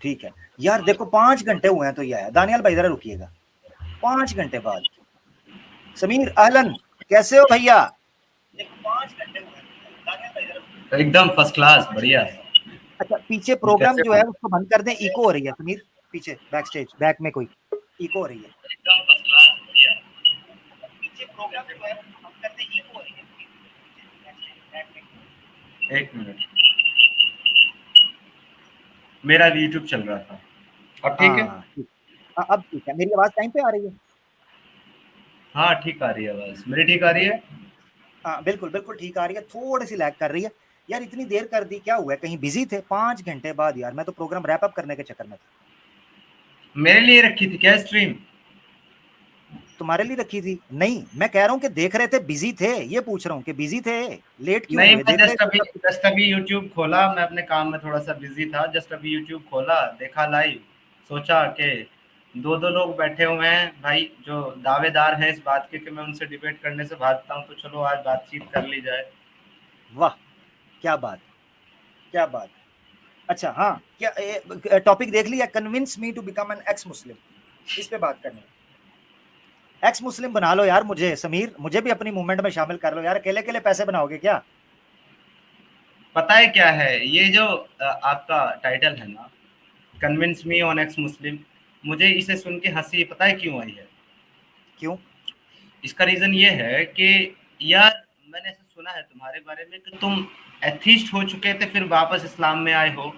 ठीक है यार, देखो 5 घंटे हुए हैं तो ये आया। दानियाल भाई जरा रुकिएगा, 5 घंटे बाद। समीर अहलन, कैसे हो भैया? देखो 5 घंटे हुए हैं, दानियाल भाई जरा एकदम फर्स्ट क्लास, बढ़िया। अच्छा, पीछे प्रोग्राम जो है उसको बंद कर दें, इको हो रही है। समीर पीछे बैक स्टेज बैक में कोई इको हो रही है। एकदम फर्स्ट क्लास, बढ़िया। पीछे प्रोग्राम जो है उसको बंद कर दें, इको हो रही है। एक मिनट, मेरा यूट्यूब चल रहा था। अब ठीक है? हाँ ठीक, अब ठीक है। मेरी आवाज टाइम पे आ रही है? हाँ ठीक आ रही है आवाज, मेरी ठीक आ रही है? हाँ बिल्कुल बिल्कुल ठीक आ रही है, थोड़ी सी लैग कर रही है। यार इतनी देर कर दी, क्या हुआ है? कहीं बिजी थे? 5 घंटे बाद यार, मैं तो प्रोग्राम रैप अप करने के चक्कर में था। मेरे लिए रखी थी क्या स्ट्रीम? तुम्हारे लिए रखी थी? नहीं, मैं कह रहा हूँ कि देख रहे थे, बिजी थे, ये पूछ रहा हूँ कि बिजी थे, लेट क्यों नहीं, हुए? मैं देख रहे थे सब? जस्ट अभी यूट्यूब खोला, मैं अपने काम में थोड़ा सा बिजी था। जस्ट अभी यूट्यूब खोला, देखा लाइव, सोचा कि दो दो लोग बैठे हुए हैं भाई जो दावेदार हैं इस बात के कि मैं उनसे डिबेट करने से भागता हूं, तो चलो आज बातचीत कर ली जाए। वाह, क्या बात, क्या बात। अच्छा हाँ, क्या टॉपिक देख लिया? Convince me to become an ex Muslim, इस पे बात करनी है। एक्स मुस्लिम बना लो यार मुझे, समीर मुझे भी अपनी मूवमेंट में शामिल कर लो यार। अकेले अकेले पैसे बनाओगे क्या? पता है क्या है ये जो आपका टाइटल है ना, कन्विंस मी ऑन एक्स मुस्लिम, मुझे इसे सुन के हंसी पता है क्यों आई है? क्यों? इसका रीजन ये है कि यार मैंने ऐसा सुना है तुम्हारे बारे में कि तुम एथीस्ट हो चुके थे, फिर वापस इस्लाम में आए हो।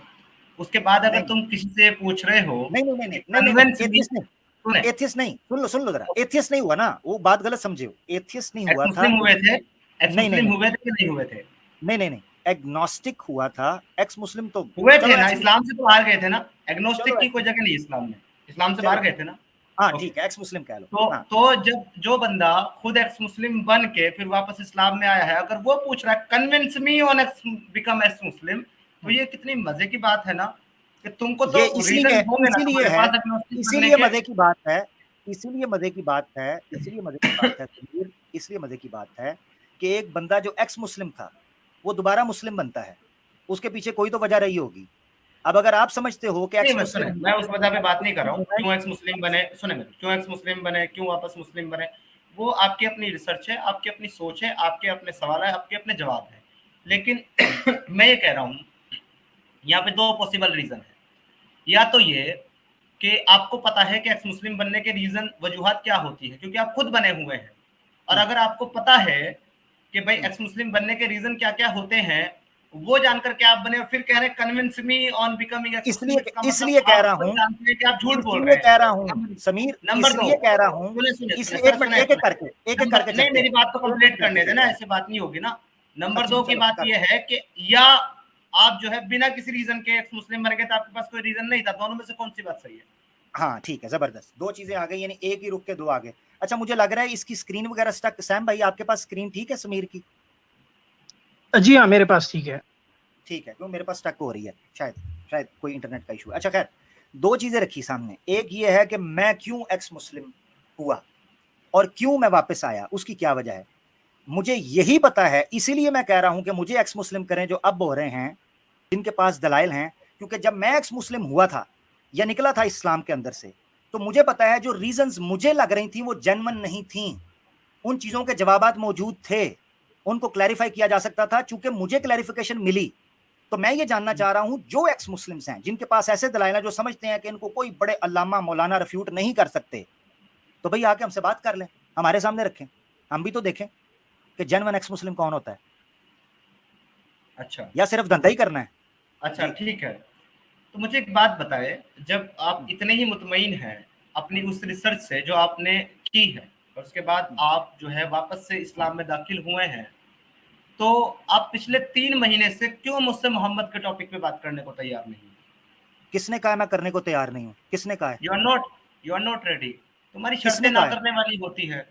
उसके बाद अगर नहीं तुम किसी से पूछ रहे हो नहीं नहीं नहीं कि नहीं नहीं नहीं नहीं, कन्विंस मी, एथियस्ट नहीं, सुने, एथियस्ट नहीं, सुन लो जरा, एथियस्ट नहीं हुआ ना, वो बात गलत समझे हो। एथियस्ट नहीं एक्स हुआ था। मुस्लिम हुए थे, एक्स नहीं नहीं मुस्लिम नहीं हुए थे कि नहीं हुए थे? नहीं नहीं नहीं, एग्नोस्टिक हुआ था। एक्स मुस्लिम तो हुए थे चलो, ना, एक्स इस्लाम से तो बाहर गए थे ना। चलो एग्नोस्टिक की कोई एक्स जगह नहीं इस्लाम में, इस्लाम से बाहर चलो गए थे ना। हाँ ओके। ठीक है, एक्स मुस्लिम कह लो। तो हाँ तो जब जो बंदा खुद एक्स मुस्लिम बन के फिर वापस इस्लाम में आया है, अगर वो पूछ रहा है convince me on x become x मुस्लिम, तो ये कितनी मजे की बात है ना, कि तुमको तो ये रीजन इसलिए होंगे ना इसीलिए तुम्हारे है, पास एग्नोस्टिक बनने इसीलिए के। मजे की बात है, इसीलिए मजे की बात है, इसीलिए मजे की बात है समीर, इसलिए मजे की बात है कि एक बंदा जो एक्स मुस्लिम था वो दोबारा मुस्लिम बनता है, उसके पीछे कोई तो वजह रही होगी। अब अगर आप समझते हो कि नहीं, एक्स मैं मुस्लिम सुने, होने मैं के उस वजह पे बात नहीं कर रहा हूँ बाद क्यों एक्स मुस्लिम बने, सुने मेरे, क्यों एक्स मुस्लिम बने, क्यों वापस मुस्लिम बने, वो आपकी अपनी रिसर्च है, आपकी अपनी सोच है, आपके अपने सवाल है, आपके अपने जवाब है। लेकिन मैं ये कह रहा हूँ, यहाँ पे दो पॉसिबल रीजन है। या तो ये कि आपको पता है कि एक्स मुस्लिम बनने के रीजन वजूहत क्या होती है, क्योंकि आप खुद बने हुए हैं। और अगर आपको पता है कि भाई एक्स मुस्लिम बनने के रीजन क्या क्या होते हैं, वो जानकर के आप बने और फिर कह रहे हैं convince me on becoming x मुस्लिम, इसलिए इसका मतलब इसलिए कह आप रहा खुद हूं, जानते हैं कि आप झूठ बोल इसलिए रहे कह हैं। रहा हूं समीर, नंबर दो, इसलिए कह रहा हूं, सुने सुने सुने इसलिए सर, एक मिनट, सुने सुने, एक एक करके नंबर नहीं, चलते हैं, मेरी बात तो एक एक कंप्लीट करके करने चलते देना, हैं। ऐसे बात नहीं होगी ना। नंबर अच्छा दो की चलो बात कर। यह है कि या आप जो है बिना किसी रीजन के एक्स मुस्लिम बन गए, तो आपके पास कोई रीजन नहीं था, दोनों में से कौन सी बात सही है? हाँ ठीक है, जबरदस्त, दो चीजें आ गई, यानी एक ही रुक के दो आ गए। अच्छा मुझे लग रहा है इसकी स्क्रीन वगैरह स्टक, सैम भाई आपके पास स्क्रीन ठीक है समीर की? जी हाँ, मेरे पास ठीक है। ठीक है, क्यों मेरे पास स्टक हो रही है, शायद शायद कोई इंटरनेट का इशू है। अच्छा खैर, दो चीजें रखी सामने, एक ये है कि मैं क्यों एक्स मुस्लिम हुआ और क्यों मैं वापस आया, उसकी क्या वजह है मुझे यही पता है। इसीलिए मैं कह रहा हूं कि मुझे एक्स मुस्लिम करें जो अब हो रहे हैं, जिनके पास दलाइल हैं। क्योंकि जब मैं एक्स मुस्लिम हुआ था या निकला था इस्लाम के अंदर से, तो मुझे पता है जो रीजंस मुझे लग रही थी वो जेन्युइन नहीं थी, उन चीजों के जवाबात मौजूद थे, उनको क्लैरिफाई किया जा सकता था। चूंकि मुझे क्लैरिफिकेशन मिली, तो मैं ये जानना चाह रहा हूं जो एक्स मुस्लिम्स हैं, जिनके पास ऐसे दलाइल हैं, जो समझते हैं कि इनको कोई बड़े अल्लामा मौलाना रिफ्यूट नहीं कर सकते, तो भाई आके हमसे बात कर लें, हमारे सामने रखें, हम भी तो देखें कि जेन्युइन एक्स मुस्लिम कौन होता है, अच्छा या सिर्फ धंधा ही करना है। अच्छा, जी ठीक है। तो मुझे एक बात बताए, जब आप इतने ही मुतमईन हैं अपनी उस रिसर्च से जो आपने की है, और उसके बाद आप जो है वापस से इस्लाम में दाखिल हुए हैं, तो आप पिछले 3 महीने से क्यों मुझसे मोहम्मद के टॉपिक पे बात करने को तैयार नहीं? किसने कहा मैं करने को तैयार नहीं हूं? किसने कहा है? You are not ready. तुम्हारी शर्तें किसने ना कहा है? करने वाली होती है।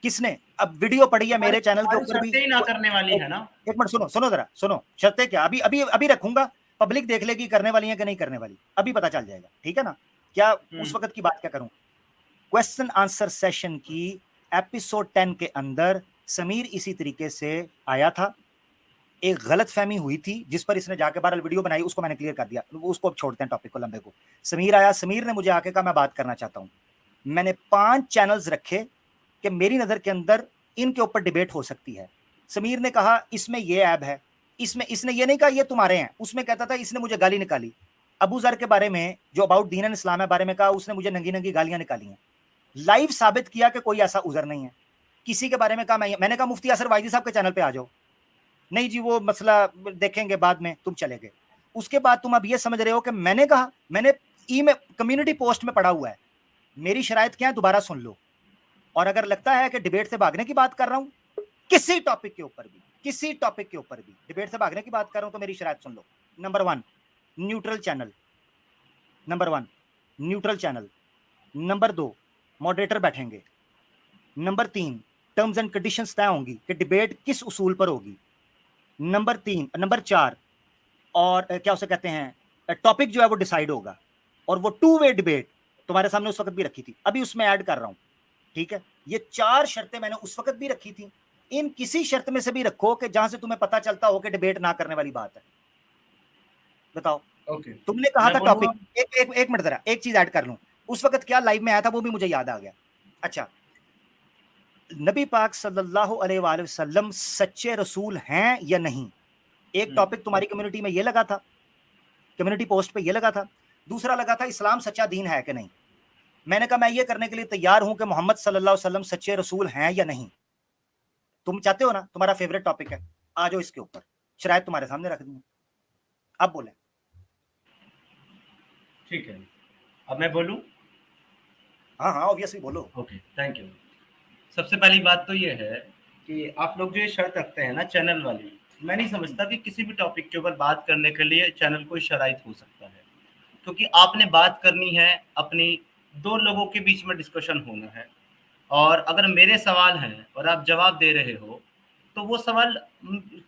किसने? अब वीडियो पड़ी है तुम्हारी मेरे चैनल के तुम्हारी ऊपर भी। शर्तें ही ना करने वाली एक, है ना। एक मिनट सुनो, सुनो जरा सुनो, शर्तें क्या? अभी अभी अभी रखूंगा, पब्लिक देख लेगी करने वाली है कि नहीं करने वाली, अभी पता चल जाएगा, ठीक है ना? क्या उस वक्त की बात क्या करूं? क्वेश्चन आंसर सेशन की एपिसोड 10 के अंदर समीर इसी तरीके से आया था, एक गलतफहमी हुई थी जिस पर इसने जाके बहरहाल वीडियो बनाई, उसको मैंने क्लियर कर दिया, उसको अब छोड़ते हैं टॉपिक को लंबे को। समीर आया, समीर ने मुझे आके कहा मैं बात करना चाहता हूं। मैंने 5 चैनल्स रखे कि मेरी नजर के अंदर इनके ऊपर डिबेट हो सकती है। समीर ने कहा इसमें ये ऐब है, इसमें इसने ये नहीं कहा ये तुम्हारे हैं, उसमें कहता था इसने मुझे गाली निकाली। अबू जर के बारे में जो अबाउट दीन एंड इस्लाम है बारे में कहा, उसने मुझे नंगी नंगी गालियां निकाली हैं। लाइव साबित किया कि कोई ऐसा उजर नहीं है। किसी के बारे में कहा, मैंने कहा मुफ्ती असर वाइदी साहब के चैनल पे आ जाओ, नहीं जी वो मसला देखेंगे बाद में, तुम चले गए। उसके बाद तुम अब ये समझ रहे हो कि मैंने कहा, मैंने ई में कम्युनिटी पोस्ट में पढ़ा हुआ है, मेरी शरायत क्या है दोबारा सुन लो। और अगर लगता है कि डिबेट से भागने की बात कर रहा हूं, किसी टॉपिक के ऊपर भी, किसी टॉपिक के ऊपर भी डिबेट से भागने की बात कर रहा हूं तो मेरी शरायत सुन लो। Number 1 neutral channel, number 1 neutral channel. Number 2 moderator बैठेंगे। नंबर 3 टर्म्स एंड कंडीशंस तय होंगी कि डिबेट किस उसूल पर होगी। नंबर 4 और क्या उसे कहते हैं, टॉपिक जो है वो डिसाइड होगा। और वो 2 वे डिबेट तुम्हारे सामने उस वक्त भी रखी थी, अभी उसमें ऐड कर रहा हूं, ठीक है। ये 4 शर्तें मैंने उस वक्त भी रखी थी, इन किसी शर्त में से भी रखो कि जहां से तुम्हें पता चलता हो कि डिबेट ना करने वाली बात है। बताओ। ओके, तुमने कहा मैं था बोलूंगा। टॉपिक, एक मिनट जरा, एक चीज ऐड कर लूं, उस वक्त क्या लाइव में आया था वो भी मुझे याद आ गया। अच्छा, नबी पाक सल्लल्लाहु अलैहि वसल्लम सच्चे रसूल हैं या नहीं, एक टॉपिक तुम्हारी कम्युनिटी में ये लगा था, कम्युनिटी पोस्ट पे ये लगा था। दूसरा लगा था इस्लाम सच्चा दीन है कि नहीं। मैंने कहा मैं ये करने के लिए तैयार हूं कि मोहम्मद सल्लल्लाहु अलैहि वसल्लम सच्चे रसूल हैं या नहीं। तुम चाहते हो ना, तुम्हारा फेवरेट टॉपिक है, आ जाओ इसके ऊपर, शरायत तुम्हारे सामने रख दी। अब बोले। ठीक है, अब मैं बोलूं? हाँ हाँ ऑब्वियसली बोलो। Okay, thank you. सबसे पहली बात तो ये है कि आप लोग जो ये शर्त रखते हैं ना चैनल वाली, मैं नहीं समझता कि किसी भी टॉपिक के ऊपर बात करने के लिए चैनल कोई शराइत हो सकता है, क्योंकि आपने बात करनी है अपनी, 2 लोगों के बीच में डिस्कशन होना है। और अगर मेरे सवाल हैं और आप जवाब दे रहे हो, तो वो सवाल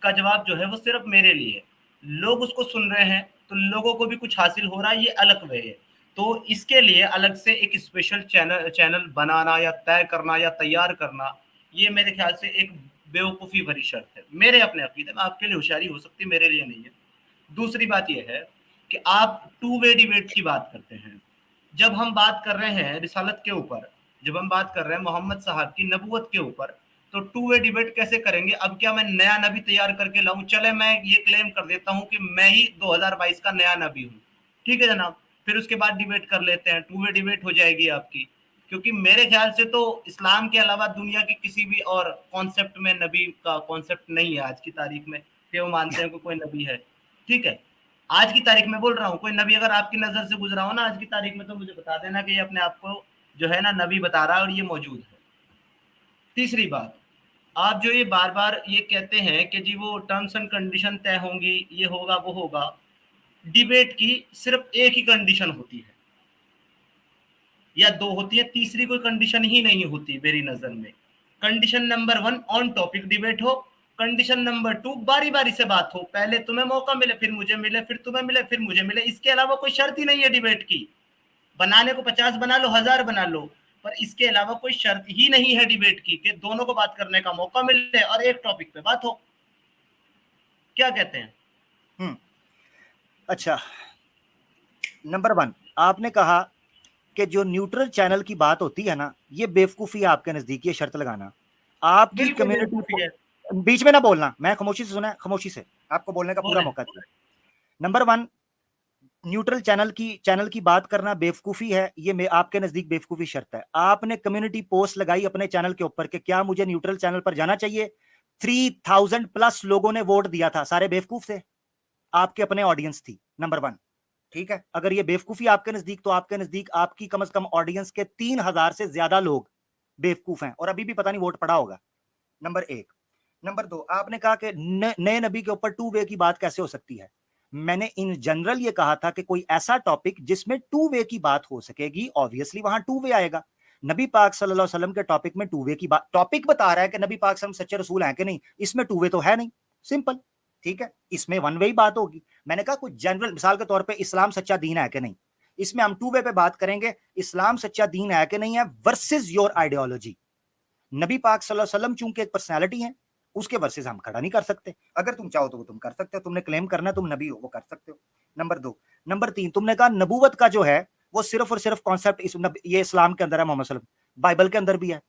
का जवाब जो है वो सिर्फ मेरे लिए, लोग उसको सुन रहे हैं तो लोगों को भी कुछ हासिल हो रहा है, ये अलग वे है। तो इसके लिए अलग से एक स्पेशल चैनल बनाना या तय करना या तैयार करना, ये मेरे ख्याल से एक बेवकूफ़ी भरी शर्त है मेरे अपने अकीदे में। आपके लिए होशियारी हो सकती है, मेरे लिए नहीं है। दूसरी बात यह है कि आप 2 वे डिबेट की बात करते हैं। जब हम बात कर रहे हैं रिसालत के ऊपर, जब हम बात कर रहे हैं मोहम्मद साहब की नबूवत के ऊपर, तो 2 वे डिबेट कैसे करेंगे? अब क्या मैं नया नबी तैयार करके लाऊं? चले मैं ये क्लेम कर देता हूं कि मैं ही 2022 का नया नबी हूं, ठीक है जनाब, फिर उसके बाद डिबेट कर लेते हैं, 2 वे डिबेट हो जाएगी आपकी। क्योंकि मेरे ख्याल से तो इस्लाम के अलावा दुनिया की किसी भी और कॉन्सेप्ट में नबी का कॉन्सेप्ट नहीं है आज की तारीख में, कि वो मानते हैं कि कोई नबी है, ठीक है। आज की तारीख में बोल रहा हूँ, कोई नबी अगर आपकी नजर से गुजरा हो ना आज की तारीख में, तो मुझे बता देना कि ये अपने आप को जो है ना नबी बता रहा है और ये मौजूद है। तीसरी बात, आप जो ये बार बार ये कहते हैं कि जी वो टर्म्स एंड कंडीशन तय होंगी, ये होगा वो होगा, डिबेट की सिर्फ एक ही कंडीशन होती है या 2 होती है, तीसरी कोई कंडीशन ही नहीं होती मेरी नजर में। Condition number 1 on topic debate हो, कंडीशन नंबर 2 बारी बारी से बात हो, पहले तुम्हें मौका मिले फिर मुझे मिले, फिर तुम्हें मिले फिर मुझे मिले, इसके अलावा कोई शर्त ही नहीं है डिबेट की। बनाने को 50 बना लो, 1000 बना लो, पर इसके अलावा कोई शर्त ही नहीं है डिबेट की कि दोनों को बात करने का मौका मिले और एक टॉपिक पे बात हो। क्या कहते हैं? अच्छा, नंबर 1 आपने कहा कि जो न्यूट्रल चैनल की बात होती है ना, ये बेवकूफ़ी है आपके नज़दीक ये शर्त लगाना। आपकी बिल्कुल कम्युनिटी बेवकूफी है। बीच में ना बोलना, मैं खामोशी से सुना है, खामोशी से आपको बोलने का पूरा बोले। मौका दिया। नंबर 1 न्यूट्रल चैनल की बात करना बेवकूफ़ी है, ये मैं आपके नज़दीक बेवकूफ़ी शर्त है। आपने कम्युनिटी पोस्ट लगाई अपने चैनल के ऊपर कि क्या मुझे न्यूट्रल चैनल पर जाना चाहिए, 3000 प्लस लोगों ने वोट दिया था, सारे बेवकूफ़ थे, आपके अपने ऑडियंस थी। नंबर 1, ठीक है। अगर ये बेवकूफी आपके नजदीक, तो आपके नजदीक आपकी कम से कम ऑडियंस के 3000 से ज्यादा लोग बेवकूफ हैं और अभी भी पता नहीं वोट पड़ा होगा। नंबर 1। नंबर 2 आपने कहा कि नए नबी के ऊपर 2 वे की बात कैसे हो सकती है। मैंने इन जनरल ये कहा था कि कोई ऐसा टॉपिक जिसमें 2 वे की बात हो सकेगी, ऑब्वियसली वहां 2 वे आएगा। नबी पाक सल्लल्लाहु अलैहि वसल्लम के टॉपिक में 2 वे की बात, टॉपिक बता रहा है कि नबी पाक सल्लल्लाहु अलैहि वसल्लम सच्चे रसूल हैं कि नहीं, इसमें 2 वे तो है नहीं, सिंपल, ठीक है। इसमें 1 वे ही बात होगी। मैंने कहा कुछ जनरल मिसाल के तौर पे इस्लाम सच्चा दीन है कि नहीं, इसमें हम 2 वे पे बात करेंगे, इस्लाम सच्चा दीन है कि नहीं है वर्सेस योर आइडियोलॉजी। नबी पाक सल्लल्लाहु अलैहि वसल्लम चूंकि एक पर्सनालिटी है, उसके वर्सेस हम खड़ा नहीं कर सकते। अगर तुम चाहो तो वो तुम कर सकते हो, तुमने क्लेम करना है तुम नबी हो, वो कर सकते हो। नंबर 2। नंबर 3, तुमने कहा नबूवत का जो है वो सिर्फ और सिर्फ कॉन्सेप्ट ये इस्लाम के अंदर है, मोहम्मद सल्लल्लाहु अलैहि वसल्लम, बाइबल के अंदर भी है।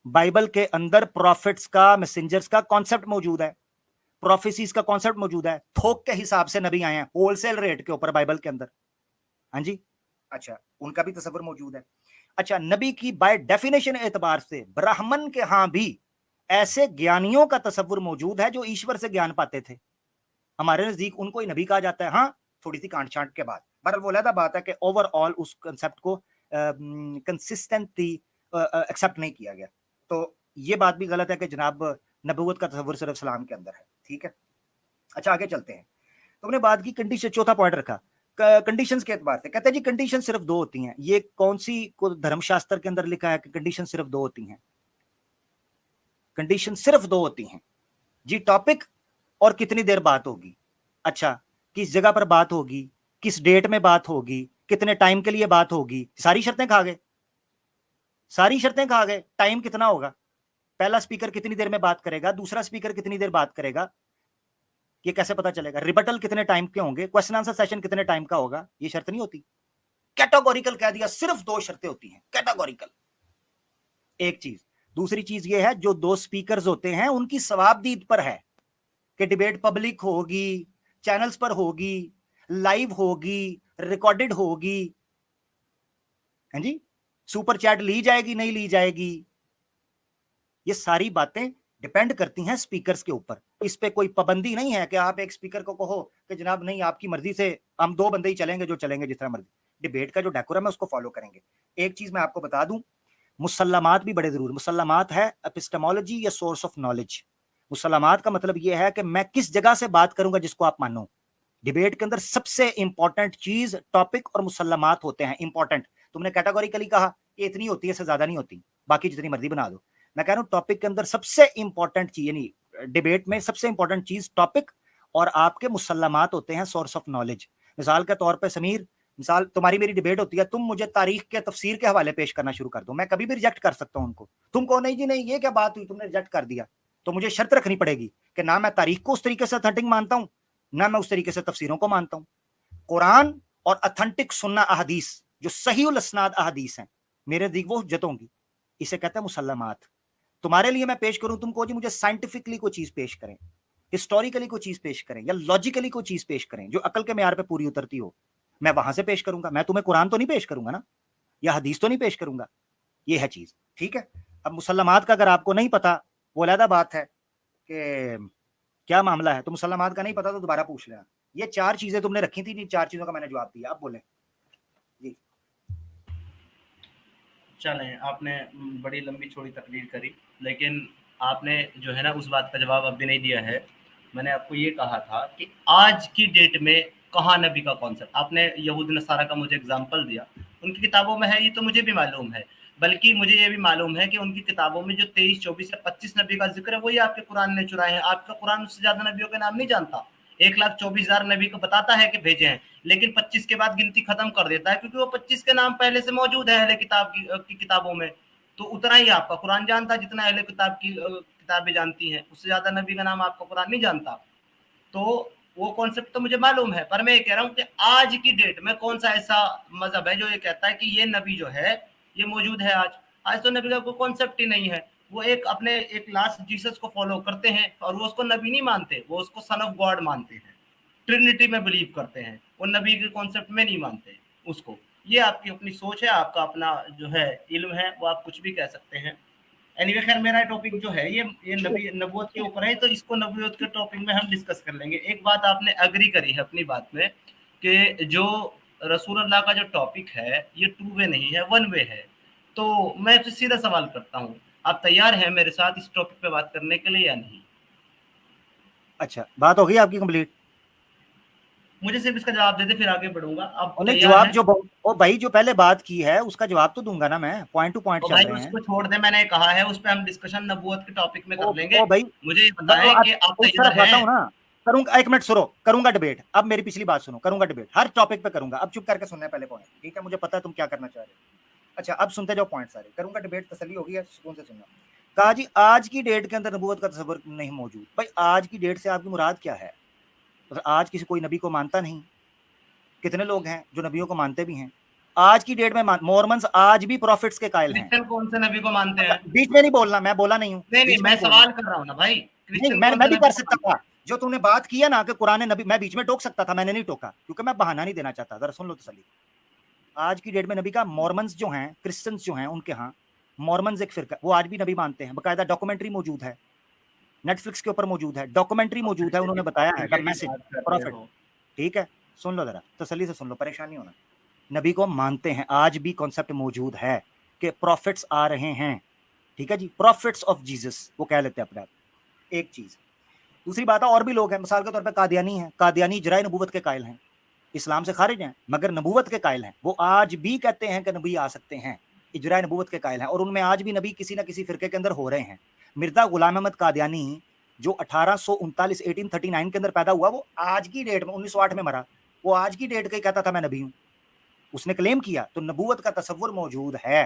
बाइबल के अंदर प्रॉफिट्स का, मैसेंजर्स का कॉन्सेप्ट मौजूद है, प्रोफेसीज का कॉन्सेप्ट मौजूद है, थोक के हिसाब से नबी आए हैं, होलसेल रेट के ऊपर बाइबल के अंदर। हाँ जी, अच्छा, उनका भी तस्वर मौजूद है। अच्छा, नबी की बाय डेफिनेशन एतबार से ब्राह्मण के यहां भी ऐसे ज्ञानियों का तस्वर मौजूद है जो ईश्वर से ज्ञान पाते थे, हमारे नजदीक उनको ही नबी कहा जाता है। हाँ, थोड़ी सी कांट छांट के बाद, बहरहाल वो अलग बात है कि ओवरऑल उस कंसेप्ट को कंसिस्टेंटली एक्सेप्ट नहीं किया गया। तो ये बात भी गलत है कि जनाब नबूवत का तस्वर सिर्फ इस्लाम के अंदर है, ठीक है। अच्छा, आगे चलते हैं। तुमने बात की कंडीशन, चौथा पॉइंट रखा कंडीशंस के एतबार से, कहते हैं जी कंडीशन सिर्फ 2 होती हैं। ये कौन सी को धर्मशास्त्र के अंदर लिखा है कि कंडीशन सिर्फ 2 होती हैं? कंडीशन सिर्फ 2 होती हैं जी, टॉपिक और कितनी देर बात होगी। अच्छा, किस जगह पर बात होगी, किस डेट में बात होगी, कितने टाइम के लिए बात होगी, सारी शर्तें खा गए, सारी शर्तें खा गए। टाइम कितना होगा, पहला स्पीकर कितनी देर में बात करेगा, दूसरा स्पीकर कितनी देर बात करेगा, ये कैसे पता चलेगा, रिबटल कितने टाइम के होंगे, क्वेश्चन आंसर सेशन कितने टाइम का होगा, ये शर्त नहीं होती। कैटेगोरिकल कह दिया, सिर्फ 2 शर्तें होती हैं, कैटेगोरिकल। एक चीज, दूसरी चीज ये है जो 2 स्पीकर्स होते हैं उनकी सवाबदीद पर है कि डिबेट पब्लिक होगी, चैनल्स पर होगी, लाइव होगी, रिकॉर्डेड होगी, हैं जी, सुपर चैट ली जाएगी नहीं ली जाएगी, ये सारी बातें डिपेंड करती हैं स्पीकर्स के ऊपर। इस पे कोई पाबंदी नहीं है कि आप एक स्पीकर को कहो कि जनाब नहीं, आपकी मर्जी से हम 2 बंदे ही चलेंगे जो चलेंगे जिस तरह मर्जी। डिबेट का जो डेकोरम है उसको फॉलो करेंगे। एक चीज मैं आपको बता दूं, मुसल्लमात भी बड़े जरूरी। मुसल्लमात है एपिस्टेमोलॉजी या सोर्स ऑफ नॉलेज। मुसल्लमात का मतलब यह है कि मैं किस जगह से बात करूंगा जिसको आप मानो। डिबेट के अंदर सबसे इंपॉर्टेंट चीज टॉपिक और मुसल्लमात होते हैं, इंपॉर्टेंट। तुमने कैटेगोरिकली कहा कि इतनी होती है, इससे ज्यादा नहीं होती, बाकी जितनी मर्जी बना दो। मैं कह रहा हूं टॉपिक के अंदर सबसे इंपॉर्टेंट चीज, यानी डिबेट में सबसे इंपॉर्टेंट चीज टॉपिक और आपके मुसल्लमात होते हैं, सोर्स ऑफ नॉलेज। मिसाल के तौर पर समीर, मिसाल तुम्हारी मेरी डिबेट होती है, तुम मुझे तारीख के तफसीर के हवाले पेश करना शुरू कर दो, मैं कभी भी रिजेक्ट कर सकता हूं उनको। तुम कहो नहीं जी नहीं, ये क्या बात हुई, तुमने रिजेक्ट कर दिया, तो मुझे शर्त रखनी पड़ेगी कि ना मैं तारीख को उस तरीके से अथेंटिक मानता हूं, ना मैं उस तरीके से तफसीरों को मानता हूं। कुरान और अथेंटिक सुन्ना अहदीस जो सही उल असनाद अहदीस हैं, मेरे नजदीक वो हुज्जत होंगी। इसे कहते हैं मुसल्लमात। तुम्हारे लिए मैं पेश करूं, तुम कहो जी मुझे साइंटिफिकली कोई चीज पेश करें, हिस्टोरिकली कोई चीज पेश करें, या लॉजिकली कोई चीज पेश करें जो अकल के मेयार पे पूरी उतरती हो, मैं वहां से पेश करूंगा। मैं तुम्हें कुरान तो नहीं पेश करूंगा ना, या हदीस तो नहीं पेश करूंगा। ये है चीज, ठीक है। अब मुसल्लमात का अगर आपको नहीं पता, वो अलग बात है कि क्या मामला है, तो मुसल्लमात का नहीं पता तो दोबारा पूछ लेना। ये 4 चीजें तुमने रखी थी, 4 चीजों का मैंने जवाब दिया, अब बोले जी। चलें, आपने बड़ी लंबी चौड़ी तकरीर करी, लेकिन आपने जो है ना उस बात का जवाब अब भी नहीं दिया है। मैंने आपको ये कहा था कि आज की डेट में कहाँ नबी का कॉन्सेप्ट, आपने यहूद नसारा का मुझे एग्जांपल दिया, उनकी किताबों में है, ये तो मुझे भी मालूम है। बल्कि मुझे ये भी मालूम है कि उनकी किताबों में जो 23, 24 या 25 नबी का जिक्र है वही आपके कुरान ने चुराए हैं। आपका कुरान उससे ज्यादा नबियों के नाम नहीं जानता। 1,24,000 नबी को बताता है कि भेजे हैं, लेकिन 25 के बाद गिनती खत्म कर देता है, क्योंकि वो 25 के नाम पहले से मौजूद है अहले किताब की किताबों में। तो उतना ही आपका कुरान जानता है जितना अहले किताब की किताबें जानती हैं, उससे ज्यादा नबी का नाम आपका कुरान नहीं जानता। तो वो कॉन्सेप्ट तो मुझे मालूम है, पर मैं ये कह रहा हूँ कि आज की डेट में कौन सा ऐसा मजहब है जो ये कहता है कि ये नबी जो है ये मौजूद है। आज आज तो नबी का कोई कॉन्सेप्ट ही नहीं है। वो एक अपने एक लास्ट जीसस को फॉलो करते हैं और वो उसको नबी नहीं मानते, वो उसको सन ऑफ गॉड मानते हैं, ट्रिनिटी में बिलीव करते हैं, वो नबी के कॉन्सेप्ट में नहीं मानते उसको। ये आपकी अपनी सोच है, आपका अपना जो है इल्म है, वो आप कुछ भी कह सकते हैं। एनीवे, खैर मेरा टॉपिक जो है ये नबी नबूवत के ऊपर है, तो इसको नबूवत के टॉपिक में हम डिस्कस कर लेंगे। एक बात आपने एग्री करी है अपनी बात में कि जो रसूल अल्लाह का जो टॉपिक है ये 2 वे नहीं है, 1 वे है। तो मैं आपसे सीधा सवाल करता हूँ, आप तैयार हैं मेरे साथ इस टॉपिक पे बात करने के लिए या नहीं? अच्छा, बात हो गई आपकी कंप्लीट? मुझे सिर्फ इसका जवाब दे दे, फिर आगे बढ़ूंगा। आप उन्हें तैयार जवाब हैं? जो ओ भाई जो पहले बात की है उसका जवाब तो दूंगा ना, मैं पॉइंट टू पॉइंट तो चल भाई रहे हैं। उसको छोड़ दे, मैंने कहा है उस पे हम डिस्कशन नबूवत के टॉपिक में कर लेंगे। ओ भाई, मुझे ये बताएं कि आप उस तैयार तरफ आता हैं? हूँ ना, करूंगा, 1 मिनट सुनो, करूंगा डिबेट। अब मेरी पिछली बात सुनो, करूंगा डिबेट हर टॉपिक पे करूंगा। अब चुप करके सुनना है पहले पॉइंट, ठीक है, मुझे पता है तुम क्या करना चाह रहे हो। अच्छा, अब सुनते जाओ पॉइंट सारे, करूंगा डिबेट, तसल्ली होगी है, सुकून से सुनना। कहा जी आज की डेट के अंदर नबूवत का तस्वर नहीं मौजूद। भाई आज की डेट से आपकी मुराद क्या है? तो आज किसी कोई नबी को मानता नहीं। कितने लोग हैं जो नबियों को मानते भी हैं? आज की डेट में मॉर्मन्स आज भी प्रॉफिट्स के कायल हैं। क्रिश्चियन कौन से नबी को मानते हैं? बीच में नहीं बोलना, मैं बोला नहीं हूँ। नहीं, मैं सवाल कर रहा हूँ ना भाई, नहीं, मैं भी कर सकता था। जो तुमने बात किया ना कि कुरान नबी, मैं बीच में टोक सकता था, मैंने नहीं टोका क्योंकि मैं बहाना नहीं देना चाहता। जरा सुन लो तसल्ली। आज की डेट में नबी का मॉर्मन्स जो हैं, क्रिश्चियंस जो हैं, उनके यहाँ मॉर्मन्स एक फिरका, वो आज भी नबी मानते हैं। बकायदा डॉक्यूमेंट्री मौजूद है, नेटफ्लिक्स के ऊपर मौजूद है, डॉक्यूमेंट्री मौजूद है, उन्होंने बताया है द मैसेज प्रॉफिट। ठीक है, सुन लो जरा तसल्ली से सुन लो, परेशान नहीं होना। नबी को मानते हैं, आज भी कॉन्सेप्ट मौजूद है कि प्रॉफिट्स आ रहे हैं। ठीक है जी, प्रॉफिट्स ऑफ जीसस वो कह लेते हैं अपने आप। एक चीज। दूसरी बात है और भी लोग हैं, मिसाल के तौर पे कादियानी हैं। कादियानी इजराए नबूवत के कायल हैं, इस्लाम से खारिज हैं मगर नबूवत के कायल हैं। वो आज भी कहते हैं कि नबी आ सकते हैं, इजराए नबूवत के कायल हैं, और उनमें आज भी नबी किसी ना किसी फिरके के अंदर हो रहे हैं। मिर्जा गुलाम अहमद कादियानी जो 1839 1839 के अंदर पैदा हुआ, वो आज की डेट में 1908 में मरा, वो आज की डेट का ही कहता था मैं नबी हूँ। उसने क्लेम किया, तो नबूवत का तसव्वुर मौजूद है।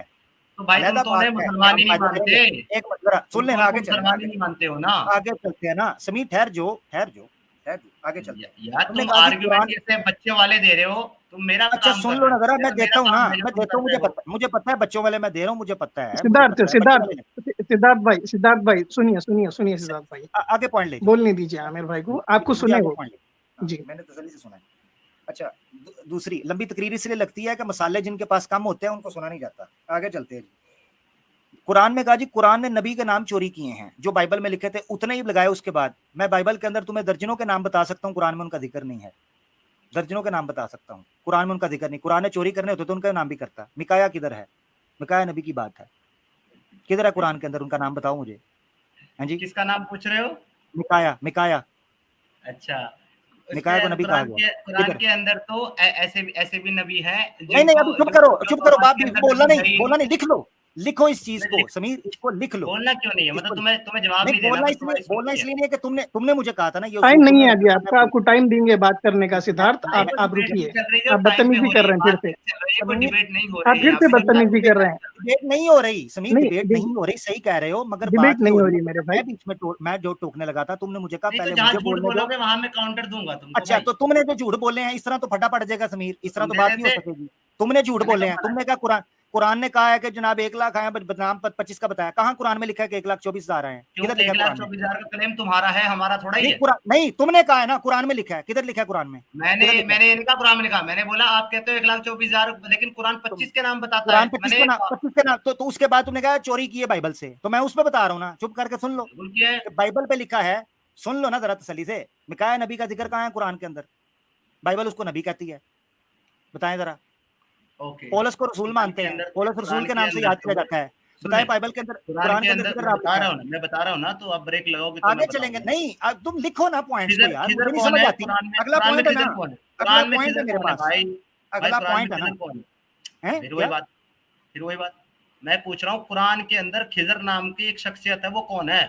तो भाई तुम तो उन्हें मुसलमान ही नहीं मानते। एक मिनट जरा सुन लेना, आगे चलते मुसलमान ही नहीं मानते हो ना। आगे चलते हैं ना समीर, ठहर जो आगे चलते हैं। यार तुम आर्गुमेंट कैसे बच्चे वाले दे रहे हो, तुम मेरा अच्छा काम सुन लो ना जरा, मैं देता हूँ ना, मैं देता हूँ, मुझे पता है बच्चों वाले मैं दे रहा हूँ, मुझे पता है। सिद्धार्थ भाई सुनिए सिद्धार्थ भाई, आगे पॉइंट ले बोलने दीजिए आमिर भाई को, आपको सुने वो जी, मैंने तसल्ली से सुना है। अच्छा, दूसरी लंबी तकरीर इसलिए लगती है कि मसाले जिनके पास कम होते हैं उनको सुना नहीं जाता। आगे चलते हैं जी। कुरान में कहा जी, कुरान ने नबी के नाम चोरी किए हैं, जो बाइबल में लिखे थे उतने ही लगाए। उसके बाद मैं बाइबल के अंदर तुम्हें दर्जनों के नाम बता सकता हूँ, कुरान में उनका जिक्र नहीं है। दर्जनों के नाम बता सकता हूँ, कुरान में उनका जिक्र नहीं। कुरान ने चोरी करने होते तो उनका नाम भी करता। मिकाया किधर है? मिकाया नबी की बात है, किधर है कुरान के अंदर? उनका नाम बताओ मुझे। हाँ जी, किसका नाम पूछ रहे हो? मिकाया। अच्छा, मिकाया को नबी कहा गया। कुरान के अंदर तो ऐसे भी नबी हैं। नहीं अभी चुप करो बाप, बोलना नहीं, लिखो इस चीज को समीर, इसको लिख लो। बोलना क्यों नहीं है? मतलब तुम्हें जवाब नहीं देना। बोलना इसलिए नहीं है कि तुमने मुझे कहा था ना, ये टाइम नहीं है अभी आपका, आपको टाइम देंगे बात करने का। सिद्धार्थ आप रुकिए, आप बदतमीजी कर रहे हैं फिर से, डिबेट नहीं हो रही, आप फिर से बदतमीजी कर रहे हैं। डिबेट नहीं हो रही समीर, डिबेट नहीं हो रही, सही कह रहे हो, मगर डिबेट नहीं हो रही मेरे भाई। बीच में मैं जो टोकने लगा था, तुमने मुझे कहा पहले मुझे बोलने दो, वहां मैं काउंटर दूंगा तुमको। अच्छा, तो तुमने जो झूठ बोले हैं इस तरह तो फटा पड़ जाएगा समीर, इस तरह तो बात नहीं हो सकेगी। तुमने झूठ बोले हैं, तुमने कहा कुरान ने कहा है कि जनाब 1 लाख आए, बदनाम 25 का बताया। कहाँ कुरान में लिखा है कि 1,24,000 आए? किधर लिखा है? 1,24,000 का क्लेम तुम्हारा है, हमारा थोड़ा ही है। नहीं, तुमने कहा है ना कुरान में लिखा है, किधर लिखा है कुरान में? मैंने इनका कुरान में लिखा, मैंने बोला आप कहते हो 1,24,000, लेकिन कुरान 25 के नाम बताता है। 25 के नाम तो उसके बाद तुमने कहा चोरी की है बाइबल से, तो मैं उस पर बता रहा हूँ ना, चुप करके सुन लो। बाइबल पे लिखा है, सुन लो ना जरा तसल्ली से। मिकाया नबी का जिक्र कहाँ है कुरान के अंदर? बाइबल उसको नबी कहती है, बताएं जरा। पौलुस को रसूल मानते हैं, पौलुस रसूल के नाम से याद किया जाता है। बताएं बाइबल के अंदर, कुरान के अंदर मैं बता रहा हूँ ना, तो अब ब्रेक लगाओगे तो आगे चलेंगे। नहीं अब तुम लिखो ना पॉइंट्स को यार, मुझे नहीं समझ आती। अगला पॉइंट है ना, अगला पॉइंट है मेरे पास, अगला पॉइंट है ना। फिर वही बात मैं पूछ रहा हूँ, कुरान के अंदर खिजर नाम की एक शख्सियत है, वो कौन है?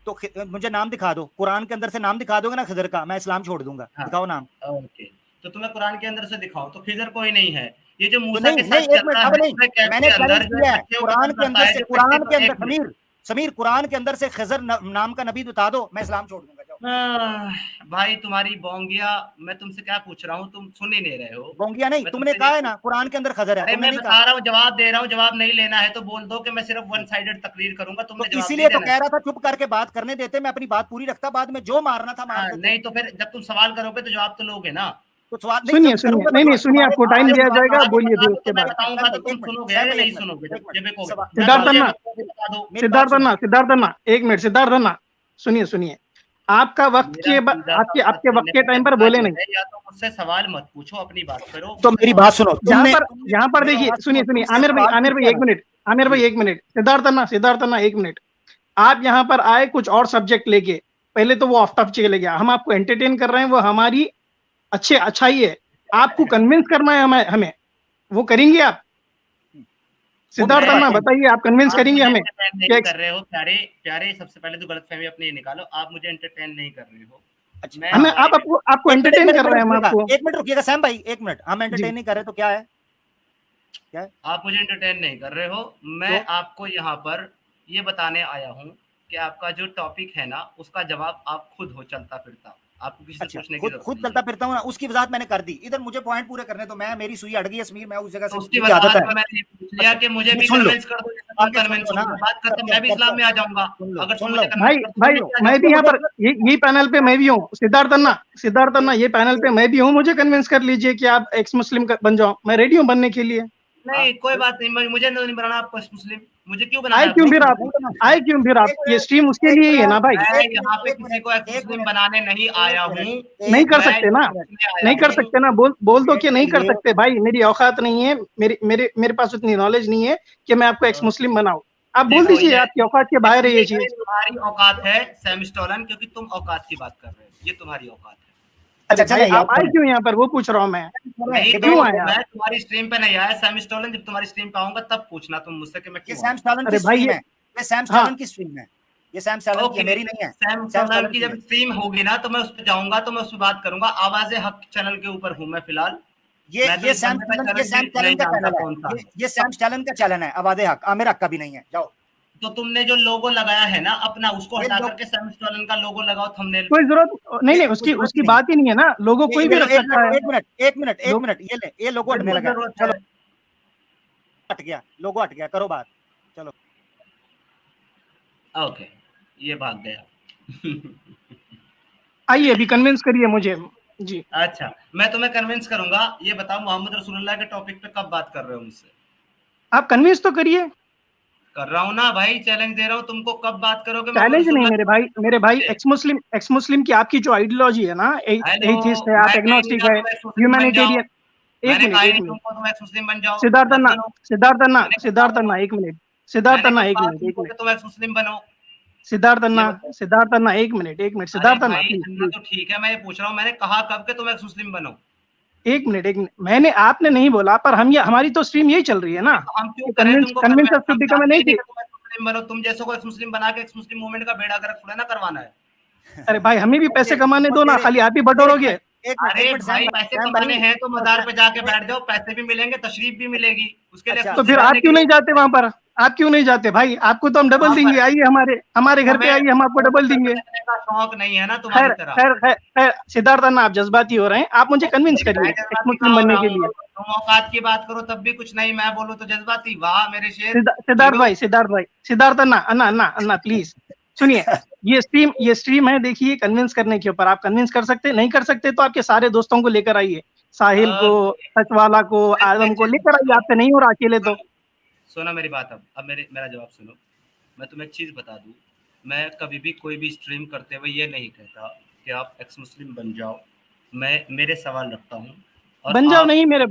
तो मुझे नाम दिखा दो, कुरान के अंदर से नाम दिखा दोगे ना खिजर का, मैं इस्लाम छोड़ दूंगा। दिखाओ नाम। ओके, तो तुम्हें कुरान के अंदर से दिखाओ, तो खिजर कोई नहीं है। ये जो मूसा के साथ चलता है, मैंने चैलेंज किया है कुरान के अंदर से, कुरान के अंदर समीर कुरान के अंदर से खिजर नाम का नबी बता दो, मैं इस्लाम छोड़ दूंगा। भाई तुम्हारी बोंगिया, मैं तुमसे क्या पूछ रहा हूँ, तुम सुन ही नहीं रहे हो। बोंगिया नहीं, तुमने कहा है ना कुरान के अंदर खिजर है। मैं बता रहा हूँ, जवाब दे रहा हूँ, जवाब नहीं लेना है तो बोल दो कि मैं सिर्फ वन साइडेड तकरीर करूंगा। तुमने तो इसीलिए तो कह रहा था चुप करके बात करने देते, मैं अपनी बात पूरी रखता, बाद में जो मारना था मार देते। नहीं तो फिर जब तुम सवाल करोगे तो जवाब तो लोगे ना। तो सुनिए नहीं सुनिए, आपको टाइम दिया जाएगा, बोलिए फिर उसके बाद। बताऊंगा तो तुम सुनोगे या नहीं सुनोगे? सिद्धार्थ अन्ना 1 मिनट। सिद्धार्थ अन्ना सुनिए, आपका वक्त के आपके वक्त के टाइम पर बोले नहीं। या तो मुझसे सवाल मत पूछो, अपनी बात करो। तो मेरी बात सुनो, यहाँ पर देखिए, सुनिए आमिर भाई 1 मिनट, आमिर भाई 1 मिनट। सिद्धार्थ अन्ना 1 मिनट। आप यहाँ पर आए कुछ और सब्जेक्ट लेके, पहले तो वो ऑफ टॉपिक चले गया। हम आपको एंटरटेन कर रहे हैं, वो हमारी अच्छाई है। आपको कन्विंस करना है हमें, वो करेंगे आप? सिद्धार्थ अन्ना बताइए, आप कन्विंस करेंगे हमें? नहीं कर रहे हो प्यारे, सबसे पहले तो गलतफहमी अपनी निकालो। आप मुझे एंटरटेन नहीं कर रहे हो। हमें आपको एंटरटेन कर रहे हैं हम आपको। 1 मिनट रुकिएगा सैम भाई, 1 मिनट। हम एंटरटेन नहीं कर रहे तो क्या है? आप मुझे एंटरटेन नहीं कर रहे हो। मैं आपको यहाँ पर ये बताने आया हूँ कि आपका जो टॉपिक है ना, उसका जवाब आप खुद हो चलता फिरता, आपको किसी से अच्छा, पूछने की खुद जरूरत खुद नहीं चलता है। फिरता हूँ ना, उसकी वजाहत मैंने कर दी। इधर मुझे पॉइंट पूरे करने तो मैं, मेरी सुई अड़ गई है समीर, मैं उस जगह तो से, उसकी मेरी आदत वजाहत है। में मैंने ये पूछ लिया अच्छा, कि मुझे ये भी सुन लो, कन्विंस कर दो जैसे तुम आगे सुन कन्विंस लो हो ना, गए, बात खत्म, करते मैं हैं, भी करते इस्लाम हैं, में आ जाऊंगा सुन लो, अगर तुम सुन मुझे लो। भाई कन्विंस कर भाई दोगे। मैं भी यहाँ पर यही पैनल पे मैं भी हूँ, सिद्धार्थ अन्ना, सिद्धार्थ अन्ना, ये पैनल पे मैं भी हूँ, मुझे कन्विंस कर लीजिए कि आप एक्स मुस्लिम बन जाओ, मैं रेडी हूँ बनने के लिए। नहीं कोई बात नहीं, मुझे नहीं बनाना आपको मुस्लिम, मुझे क्यों बनाना आए है क्यों आपको फिर एक्स आप, नहीं मुस्लिम? बना, आए क्यों फिर आप, एक ये मिनट, स्ट्रीम उसके एक लिए ही है मिनट, ना भाई। मैं एक यहाँ मिनट, पे एक किसी मिनट, को एक्स एक मुस्लिम मिनट, बनाने नहीं आया एक हूँ, मिनट, नहीं एक कर मैं मिनट, सकते यहाँ ना, एक मिनट, पूछने आया नहीं कर हूँ। सकते ना, बोल दो कि के नहीं कर लिए, सकते भाई, मेरी औकात नहीं है, मेरे मेरे मेरे पास उतनी नॉलेज नहीं है कि मैं आपको एक्स मुस्लिम बनाऊं। आप बोल देखो दीजिए, आपकी औकात के बाहर है ये ये चीज। तुम्हारी औकात है सेमिस्टोलन, क्योंकि तुम औकात की बात कर रहे हो, ये तुम्हारी औकात है। अरे अच्छा भाई चले यार, आप आए क्यों यहाँ पर, वो पूछ रहा हूँ मैं, नहीं तो क्यों आए आप? मैं तुम्हारी स्ट्रीम पे नहीं आया सेमिस्टोलन, जब तुम्हारी स्ट्रीम पे आऊंगा तब पूछना तुम मुझसे कि मैं ये क्यों सैम आया। स्टॉलन की अरे भाई स्ट्रीम है, ये सैम हाँ, स्टॉलन की स्ट्रीम है, ये सैम स्टॉलन की है, ओके, मेरी नहीं है, सैम सेमिस्टोलन स्टॉलन की की है। जब स्ट्रीम होगी ना तो मैं उस पर जाऊंगा, तो मैं उस पर बात करूंगा। आवाज हक चैनल के ऊपर हूँ मैं फिलहाल, मैं तो ये इस सैम बंदे का स्टॉलन, ये चैनल सैम भी स्टॉलन नहीं का जानता चैनल है, कौन सा है। ये सैम स्टॉलन का चैनल है, आवाज़े हक, आमिर हक का भी नहीं है, जाओ। तो तुमने जो लोगो लगाया है ना अपना, उसको ये हटा लोग, करके सेमिस्टोलन का लोगो लगाओ थंबनेल कोई पे। जरूरत नहीं, ये नहीं कुछ उसकी जरूरत ही उसकी नहीं है। बात ही नहीं है ना, लोगो कोई ये भी लो, रख एक सकता है। मिनट, एक मिनट, एक मिनट, एक लोग मिनट, ये लोगो हटने बिल्कुल लगा है, जरूरत चलो, है। हट गया, लोगो हट गया, करो बात, चलो। ओके, ये भाग गया। आइए अभी कन्विंस करिए मुझे जी। अच्छा, मैं तुम्हें कन्विंस करूंगा। ये बताओ, मोहम्मद रसूलुल्लाह के टॉपिक पे कब बात कर रहे हो मुझसे? आप कन्विंस तो करिए। कर रहा हूँ ना भाई, चैलेंज दे रहा हूँ तुमको, कब बात करोगे मोहम्मद चैलेंज नहीं रसूलुल्लाह मेरे के भाई, टॉपिक मेरे भाई पे? एक्स मुस्लिम की आपकी जो आइडियोलॉजी है ना, हेलो, एथिस्ट है आप, मैं कहीं नहीं एग्नोस्टिक कहा है, तुम एक्स मुस्लिम बन जाओ, ह्यूमैनिटेरियन। मैंने कहा ही एक नहीं मिनट, तुमको तुम एक्स मुस्लिम बन जाओ, सिद्धार्थ मत अन्ना, बनो। सिद्धार्थ अन्ना, मैंने कब कहा सिद्धार्थ अन्ना बनो? एक मिनट, सिद्धार्थ मैंने अन्ना कब एक कहा मिनट, एक तुमको मिनट, कि तुम एक्स मुस्लिम बनो? सिद्धार्थ ये अन्ना, बताओ। सिद्धार्थ अन्ना एक मिनट, एक मिनट, अरे सिद्धार्थ अन्ना भाई प्लीज अन्ना प्लीज, तो ठीक है, मैं ये पूछ रहा हूँ मैंने कहा कब के तुम एक्स मुस्लिम बनो? एक मिनट, एक मिनट, मैंने, आपने नहीं बोला, पर हम ये, हमारी तो स्ट्रीम यही चल रही है ना, तो हम क्यों करें कन्विंस तुमको कन्विंस कन्विंस? अस टू हम बिकम एन चाहते ही नहीं एथिस्ट। कि तुम एक्स मुस्लिम बनो, तुम जैसों को एक्स मुस्लिम बना के एक्स मुस्लिम मूवमेंट का बेड़ा गर्क थोड़ा ना करवाना है। अरे भाई हमें भी पैसे कमाने वो दो ना, तेरे, खाली आप ही एक बटोरोगे। मिनट, एक मिनट, एक अरे मिनट, भाई पैसे सैम कमाने भाई, हैं तो मजार पे जाके ए- बैठ जाओ, पैसे भी मिलेंगे, तशरीफ भी मिलेगी, उसके लिए एक्स अच्छा, तो मुस्लिम फिर आप बनने की क्यों नहीं जरूरत जाते वहां पर, आप क्यों नहीं जाते भाई, आपको तो हम डबल वहां देंगे, पर। आइए हमारे हमारे घर पे हमें आइए, हम आपको डबल देंगे। देखने का शौक नहीं है ना तुम्हारी खैर तरह। खैर खैर खैर, सिद्धार्थ अन्ना आप जज्बाती हो रहे हैं, आप मुझे कन्विंस मैं करिए एक्स जज्बाती मुस्लिम कहाँ हो बनने रहा के हूँ? लिए। तुम औकात की बात करो तब भी कुछ नहीं, मैं बोलूँ तो जज्बाती, वाह मेरे शेर। सिद्धार्थ जीरो। भाई, सिद्धार्थ भाई, सिद्धार्थ अन्ना, अन्ना अन्ना अन्ना प्लीज सुनिए, ये स्ट्रीम है, देखिए कन्विंस करने के ऊपर, आप कन्विंस कर सकते, नहीं कर सकते तो आपके सारे दोस्तों को लेकर आइए, साहिल को, ओके, सचवाला को, मैं आदम एक को चीज लेकर बताता आइए, हूँ, आपसे नहीं हो रहा अकेले तो। सुनो मेरी बात। अब मेरा जवाब सुनो। मैं तुम्हें एक चीज बता दूं, मैं कभी भी कोई भी स्ट्रीम करते हुए ये नहीं कहता कि आप एक्स मुस्लिम बन जाओ। मैं मेरे सवाल रखता हूँ और बन जाओ आप नहीं मेरे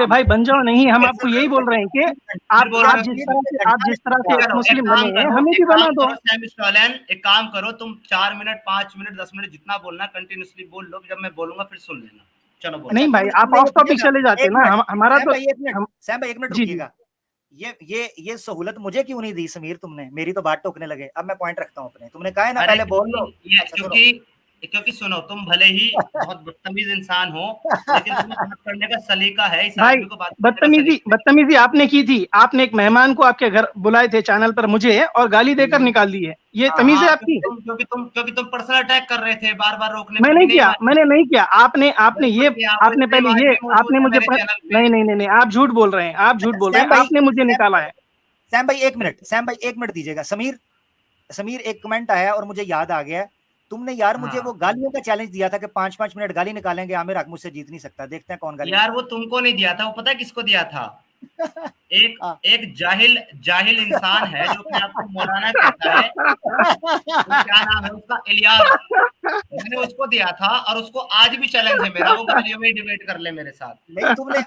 भाई बन जाओ नहीं, हम आपको यही बोल रहे हैं कि फिर बोल रहे आप हो जिस कि तरह से, आप जिस तरह से एक्स चलो मुस्लिम बने हैं, हमें भी एक बना काम दो। करो सैम स्टॉलन, एक काम करो तुम 4 मिनट 5 मिनट 10 मिनट जितना बोलना कंटिन्यूअसली बोल लो, जब मैं बोलूंगा फिर सुन लेना। चलो बोलो। अच्छा नहीं भाई, तुम आप तुमने ये ऑफ टॉपिक पूछेगा, चले जाते एक ना, मिनट, हमारा सैम तो भाई एक मिनट, हम, सैम भाई एक मिनट जी जी, रुकिएगा। ये सहूलत मुझे क्यों नहीं दी समीर, तुमने मेरी तो बात टोकने लगे, अब मैं पॉइंट रखता हूँ अपने, तुमने कहा है ना अरे पहले बोल लो। ये अच्छा सुनो, क्योंकि सुनो, तुम भले ही बहुत बदतमीज इंसान हो, लेकिन तुम्हें बात करने का सलीका है, इस भाई आदमी को बात करने का बदतमीजी सलीका नहीं। बदतमीजी आपने की थी, आपने एक मेहमान को आपके घर बुलाए थे चैनल पर मुझे, और गाली देकर निकाल दी है, ये हाँ तमीज है हाँ, आपकी? क्योंकि तुम पर्सनल अटैक कर रहे थे, बार बार रोकने मैं पर भी नहीं नहीं किया, माने। मैंने नहीं किया, आपने आपने बिल्कुल ये, किया, वो आपने स्ट्रीम पहले आज ये, भी मौजूद आपने है मुझे मेरे चैनल पे। नहीं नहीं नहीं नहीं, आप झूठ बोल रहे हैं, आप झूठ बोल रहे सैम हैं, भाई, आपने मुझे निकाला है। सैम भाई एक मिनट, सैम भाई एक मिनट दीजिएगा। समीर, समीर एक कमेंट आया और मुझे याद आ गया, तुमने यार मुझे वो हाँ गालियों का चैलेंज दिया था कि 5-5 मिनट गाली निकालेंगे, आमिर हक मुझसे जीत नहीं सकता, देखते हैं कौन गाली यार, वो तुमको नहीं दिया था, वो पता है किसको दिया था? एक हाँ। एक जाहिल जाहिल इंसान है जो अपने आप को मौलाना कहता है, वो क्या नाम है उसका, इलियास। मैंने उसको दिया था और उसको आज भी चैलेंज है मेरा, वो गालियों में डिबेट कर ले मेरे साथ। नहीं तुमने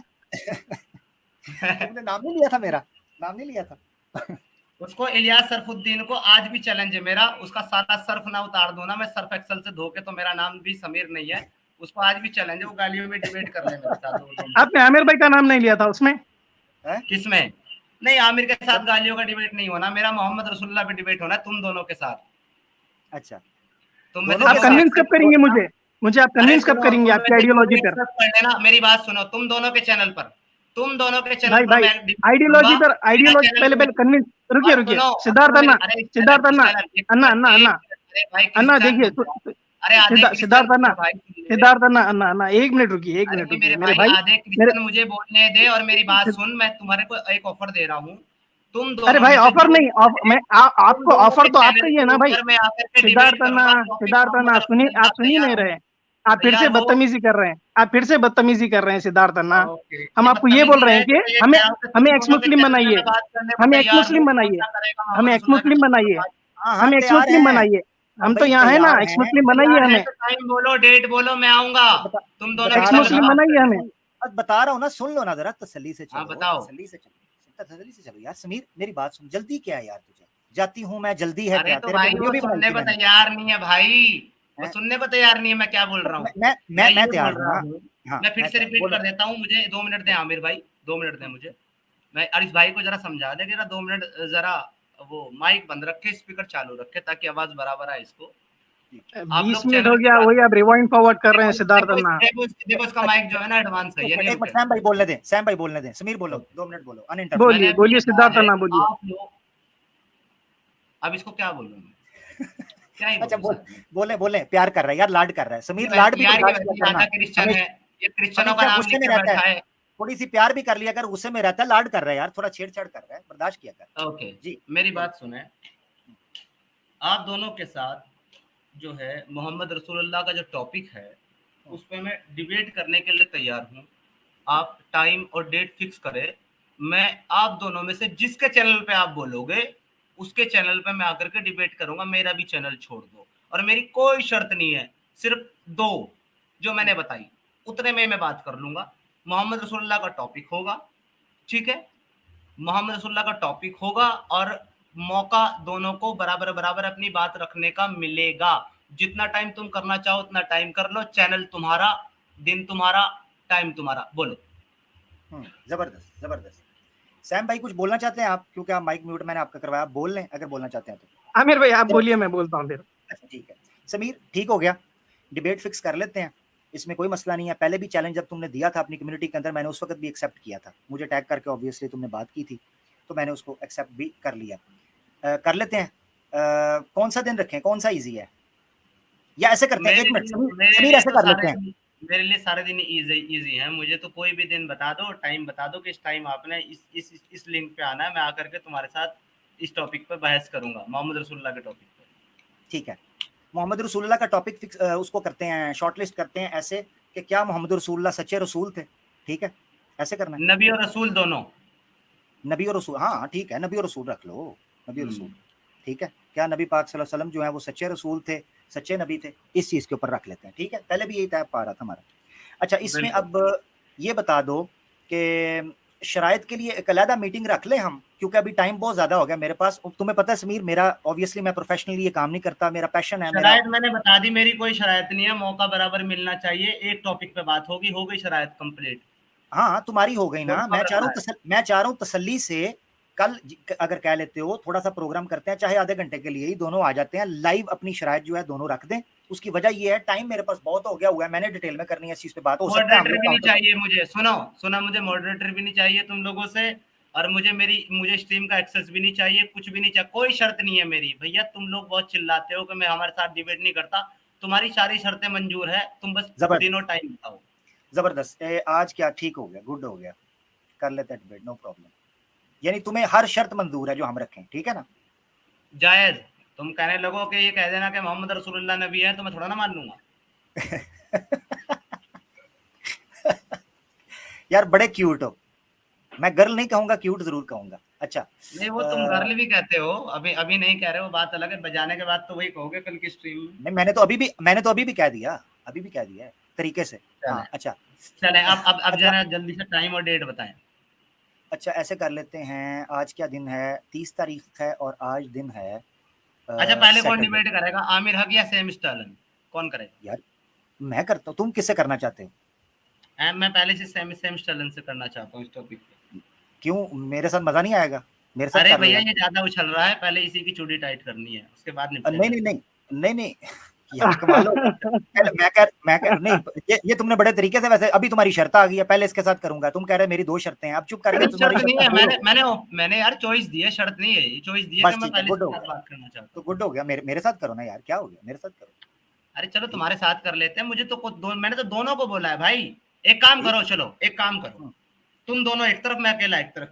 तुमने नाम नहीं लिया था मेरा, नाम नहीं लिया था। उसको इलियास सरफुद्दीन को आज भी चैलेंज है मेरा, उसका सारा सर्फ ना उतार दो ना मैं सर्फ एक्सल से धो के, तो मेरा नाम भी समीर नहीं है। उसको आज भी चैलेंज है, वो गालियों में डिबेट कर ले मेरे साथ 2-2 मिनट। आपने आमिर भाई का नाम नहीं लिया था उसमें? किसमें? नहीं, आमिर के साथ गालियों का डिबेट नहीं होना मेरा, मोहम्मद रसूलुल्लाह पे डिबेट होना है तुम दोनों के साथ। अच्छा, तुम में से दोनों आप के दो साथ? कन्विंस कब करेंगे मुझे, मुझे आप अरे कन्विंस कब सुनो, करेंगे तुम में आपकी से कोई आइडियोलॉजी भी पर? एक्सेप्ट कर लेना, मेरी बात सुनो, तुम दोनों के चैनल पर तुम दोनों के चैनल भाई पर भाई मैं debate आइडियोलॉजी करूंगा, पर आइडियोलॉजी मेरा पहले channel पहले कन्विंस रुकिए और रुकिए सुनो, सिद्धार्थ अन्ना अरे सिद्धार्थ अन्ना अन्ना अन्ना अन्ना अरे भाई अन्ना क्रिश्चियन देखिए बन जाओ। अरे आधे क्रिश्चियन सिद्धार्थ अन्ना भाई सुन ले। सिद्धार्थ अन्ना अन्ना अन्ना एक मिनट रुकिए अरे मेरे मेरे भाई भाई आधे मेरे क्रिश्चियन मुझे बोलने दे और मेरी बात सुन, मैं तुम्हारे को एक ऑफर दे रहा हूँ। तुम अरे दोनों भाई में से ऑफर जो नहीं मैं तुम आपको दोनों ऑफर के तो आपका चैनल ही है के ना भाई ऊपर मैं आकर के डिबेट सिद्धार्थ अन्ना करूंगा। टॉपिक सिद्धार्थ मोहम्मद अन्ना सुनिए रसूलुल्लाह आप सुन ही तैयार नहीं हो? रहे आप फिर से तैयार हो? बदतमीजी कर रहे हैं आप फिर से बदतमीजी कर रहे हैं सिद्धार्थ अन्ना ओके, हम ये आपको ये बोल बदतमीजी रहे है हैं तो कि मैं ये हमें कह रहा हूँ कि तुम हमें एक्स दोनों के मुस्लिम चैनल पे बनाइए मैं बात करने को हमें एक्स तैयार हूँ। मुस्लिम कौन बनाइए सा करेगा हमें मोहम्मद एक्स रसूलुल्लाह के मुस्लिम टॉपिक बनाइए पर बात? हाँ हाँ हमें एक्स तैयार मुस्लिम हैं। बनाइए अब हम तो भाई यहाँ है ना तैयार एक्स हैं, मुस्लिम बनाइए तैयार है हमें तो टाइम बोलो, डेट बोलो, मैं आऊंगा। बता तुम दोनों के एक्स बता चैनल रहा पे मुस्लिम हूँ बात बनाइए करने हमें को। बता रहा हूँ ना, सुन लो ना जरा, तसल्ली से हाँ चलो, बताओ। तसल्ली से चलो, तसल्ली से चलो यार। समीर मेरी बात सुन, जल्दी क्या है यार तुझे? जाती हूँ मैं, जल्दी है अरे क्या? तो तेरे को भाई वीडियो वो भी बनाई सुनने थी को मैंने। तैयार नहीं है भाई, वो हैं? सुनने को तैयार नहीं है। मैं क्या बोल तो रहा हूँ, मैं मैं ये तैयार बोल हूँ। रहा हाँ हूँ। हाँ मैं फिर मैं से तैयार हूँ, रिपीट बोलो कर देता हूँ, मुझे 2 मिनट दें बोलो। आमिर भाई, 2 मिनट दें मुझे। मैं अरिश भाई को जरा समझा दे कि 2 मिनट जरा वो माइक बंद रखे, स्पीकर चालू रखे ताकि आवाज बराबर आए इसको। आप 20 लोग मिनट हो चैनल की गया बात वही आप रिवाइंड फॉरवर्ड कर रहे हैं सिद्धार्थ देखो अन्ना देखो देखो इसका माइक जो है ना एडवांस है, ये नहीं एक मिनट, रुके। सैम भाई बोलने दें, सैम भाई बोलने दें। समीर बोलो, 2 मिनट बोलो मैंने बोलिए अनइंटरप्टेड। अभी बोलिए ये कहा सिद्धार्थ है अन्ना कि बोलिए आप लोग, अब इसको क्या बोलूं मैं, क्या ही अच्छा बोलूं बोल, सर मैं। बोले बोले प्यार कर रहा है यार, लाड कर रहा है ये समीर, लाड वैसे भी यार, ये बर्दाश्त किया वैसे करना। आधा क्रिश्चियन है, हमेशा ये क्रिश्चियनों का हमेशा नाम गुस्से लिख में के रहता है, बैठा है। थोड़ी सी प्यार भी कर लिया, अगर गुस्से में रहता है लाड कर रहा है यार, थोड़ा छेड़छाड़ कर रहा है, बर्दाश्त किया कर। ओके, जी मेरी बोलो। बात सुने। आप दोनों के साथ जो है मोहम्मद रसूलुल्लाह का जो टॉपिक है उस पे मैं डिबेट करने के लिए तैयार हूँ। आप टाइम और डेट फिक्स करें, मैं आप दोनों में से जिसके चैनल पे आप बोलोगे उसके चैनल पे मैं आकर के डिबेट करूंगा। मेरा भी चैनल छोड़ दो, और मेरी कोई शर्त नहीं है, सिर्फ 2 जो मैंने बताई उतने में मैं बात कर लूंगा। मोहम्मद रसूलुल्लाह का टॉपिक होगा, ठीक है, मोहम्मद रसूलुल्लाह का टॉपिक होगा, और मौका दोनों को बराबर बराबर अपनी बात रखने का मिलेगा। जितना टाइम तुम करना चाहो उतना टाइम कर लो, चैनल तुम्हारा, दिन तुम्हारा, टाइम तुम्हारा, बोलो। जबरदस्त जबरदस्त। सैम भाई कुछ बोलना चाहते हैं आप? क्योंकि आप माइक म्यूट मैंने आपका करवाया, आप बोल लें अगर बोलना चाहते हैं तो। आमिर भाई आप चलो बोलिए मैं बोलता हूँ फिर अच्छा ठीक है समीर, ठीक हो गया, डिबेट फिक्स कर लेते हैं, इसमें कोई मसला नहीं है। पहले भी चैलेंज जब तुमने दिया था अपनी कम्युनिटी के अंदर, मैंने उस वक्त भी एक्सेप्ट किया था, मुझे टैग करके ऑब्वियसली तुमने बात की थी, तो मैंने उसको एक्सेप्ट भी कर लिया। कर लेते हैं। कौन सा दिन रखें, कौन सा ईजी है, या ऐसे करते हैं, एक मिनट मेरे समीर लिए ऐसे तो कर लेते हैं। मेरे लिए सारे दिन इजी है। मुझे तो कोई भी दिन बता दो, टाइम बता दो कि इस टाइम आपने इस लिंक पे आना है, मैं आकर के तुम्हारे साथ इस टॉपिक पर बहस करूंगा, मोहम्मद रसूलुल्लाह के टॉपिक पर। ठीक है, मोहम्मद रसूलुल्लाह का टॉपिक फिक्स, उसको करते हैं, शॉर्टलिस्ट करते हैं ऐसे कि क्या मोहम्मद रसूलुल्लाह सच्चे रसूल थे? ठीक है, ऐसे करना है। नबी और रसूल दोनों, नबी और रसूल, हाँ ठीक है, नबी और रसूल रख लो, नबी और रसूल, ठीक है। क्या नबी पाक सल्लल्लाहु अलैहि वसल्लम जो है वो सच्चे रसूल थे, सच्चे नबी थे? इस चीज़ के ऊपर रख लेते हैं, ठीक है। पहले भी यही तय पा रहा था हमारा। अच्छा, इसमें अब ये बता दो कि शराइत के लिए एक अलहदा मीटिंग रख लें हम, क्योंकि अभी टाइम बहुत ज़्यादा हो गया मेरे पास। तुम्हें पता है समीर, मेरा ऑब्वियसली मैं प्रोफेशनली ये काम नहीं करता, मेरा पैशन है, मेरा शरायत मैंने बता दी, मेरी कोई शरायत नहीं है, मौका बराबर मिलना चाहिए, एक टॉपिक पे बात होगी, हो गई शरायत कंप्लीट। हाँ तुम्हारी हो गई ना। मैं चाह रहा हूँ तसल्ली से कल अगर कह लेते हो थोड़ा सा प्रोग्राम करते हैं, चाहे आधे घंटे के लिए ही, दोनों आ जाते हैं लाइव, अपनी शरायत जो है दोनों रख दें। उसकी वजह ये है टाइम मेरे पास बहुत हो गया हुआ है, मैंने डिटेल में करनी है इस चीज पे बात। हो सकता है मॉडरेटर भी नहीं चाहिए मुझे, सुनो मुझे मॉडरेटर भी नहीं चाहिए तुम लोगों से, और मुझे स्ट्रीम का एक्सेस भी नहीं चाहिए, कुछ भी नहीं चाहिए, कोई शर्त नहीं है मेरी। भैया तुम लोग बहुत चिल्लाते हो कि मैं हमारे साथ डिबेट नहीं करता, तुम्हारी सारी शर्तें मंजूर है, तुम बस दिन और टाइम बताओ। जबरदस्त, आज क्या ठीक हो गया, गुड हो गया, कर लेते हैं डिबेट, नो प्रॉब्लम। यानी तुम्हें हर शर्त मंजूर है जो हम रखें, ठीक है ना? जायज। तुम कहने लगो कि ये कह देना कि मोहम्मद रसूलुल्लाह नबी है तो मैं थोड़ा ना मान लूंगा। यार बड़े क्यूट हो, मैं गर्ल नहीं कहूंगा, क्यूट जरूर कहूंगा। अच्छा नहीं, वो तुम गर्ल भी कहते हो, अभी नहीं कह रहे हो, बात अलग है, बजाने के बाद तो वही कहोगे कल की स्ट्रीम में। नहीं, मैंने तो अभी भी कह दिया, अभी भी कह दिया है तरीके से। हाँ अच्छा चले, अब जरा जल्दी से टाइम और डेट बताएं। अच्छा ऐसे कर लेते हैं, आज क्या दिन है? 30 तारीख है, और आज दिन है अच्छा, पहले कौन डिबेट करेगा, आमिर हक या सैम स्टालिन, कौन करेगा? यार मैं करता हूँ, तुम किससे करना चाहते हो? मैं पहले से सैम स्टालिन से करना चाहता हूँ इस टॉपिक पे। क्यों, मेरे साथ मजा नहीं आएगा? मेरे साथ अरे कर लो भैया यार। ये ज्यादा उछल रहा है, पहले इसी की चूड़ी टाइट करनी है, उसके बाद नहीं नहीं नहीं नहीं नहीं यार कमाल हो गया। मैं कह नहीं, ये तुमने बड़े तरीके से, वैसे अभी तुम्हारी शर्त आ गई है, पहले इसके साथ करूंगा, तुम कह रहे मेरी 2 शर्तें हैं, अब चुप करके तुम्हारी शर्त नहीं है, शर्त मैंने यार चॉइस दी है, शर्त नहीं है, चॉइस दी है बस कि मैं ठीक है, पहले गुड इसके हो साथ गया, बात करना चाहता तो हूँ। गुड हो गया, मेरे साथ करो ना यार, क्या हो गया, मेरे साथ करो। अरे चलो तुम्हारे साथ कर लेते हैं, मुझे तो मैंने तो दोनों को बोला है भाई। एक काम ठीक करो, चलो एक काम करो, हम्म। तुम दोनों एक तरफ, मैं अकेला एक तरफ।